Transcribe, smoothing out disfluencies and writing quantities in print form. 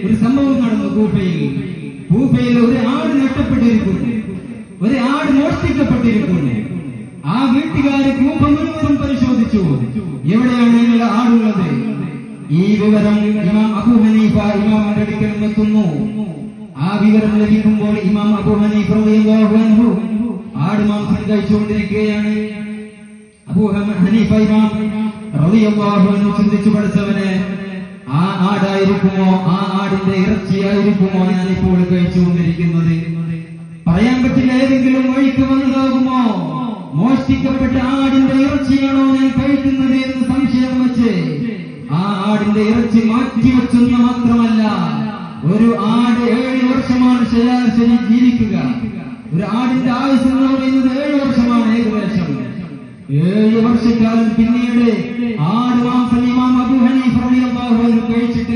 ഒരു സംഭവം നടന്നു. കൂഫയിൽ ഒരു ആട് നഷ്ടപ്പെട്ടിരിക്കുന്നു, ഒരു ആട് മോഷ്ടിക്കപ്പെട്ടിരിക്കുന്നു. ആ വീട്ടുകാര് കൂഫ മുഴുവനും പരിശോധിച്ചു, എവിടെയാണ് നിങ്ങളുടെ ആടുള്ളത്. ഈ വിവരം ഇമാം അബൂ ഹനീഫ ഇമാമിന്റെ അടുക്കൽ എത്തുന്നു. ആ വിവരം ലഭിക്കുമ്പോൾ ഇമാം അബൂ ഹനീഫ റളിയല്ലാഹു അൻഹു ആടുമാംസം കഴിച്ചുകൊണ്ടിരിക്കുകയാണ്. അബൂ ഹനീഫ ഇമാം റളിയല്ലാഹു അൻഹു ചിന്തിച്ചു, പഠിച്ചവനെ, ആ ആടായിരിക്കുമോ, ആ ആടിന്റെ ഇറച്ചിയായിരിക്കുമോ ഞാനിപ്പോൾ കഴിച്ചുകൊണ്ടിരിക്കുന്നത്? പറയാൻ പറ്റില്ല, ഏതെങ്കിലും വഴിക്ക് വന്നതാകുമോ? മോഷ്ടിക്കപ്പെട്ട ആടിന്റെ ഇറച്ചിയാണോ ഞാൻ കഴിക്കുന്നത് എന്ന് സംശയം വെച്ച് ആ ആടിന്റെ ഇറച്ചി മാറ്റിവെച്ചെന്ന് മാത്രമല്ല, ഒരു ആട് 7 വർഷമാണ് ശരാശരി ജീവിക്കുക. ഒരു ആടിന്റെ ആയുസ് എന്ന് പറയുന്നത് 7 വർഷമാണ് ഏകദേശം. 7 വർഷക്കാലം പിന്നീട് ആട് മാംസം ഇമാം അബൂ ഹനീഫ റളിയല്ലാഹു അൻഹു കഴിച്ചിട്ട്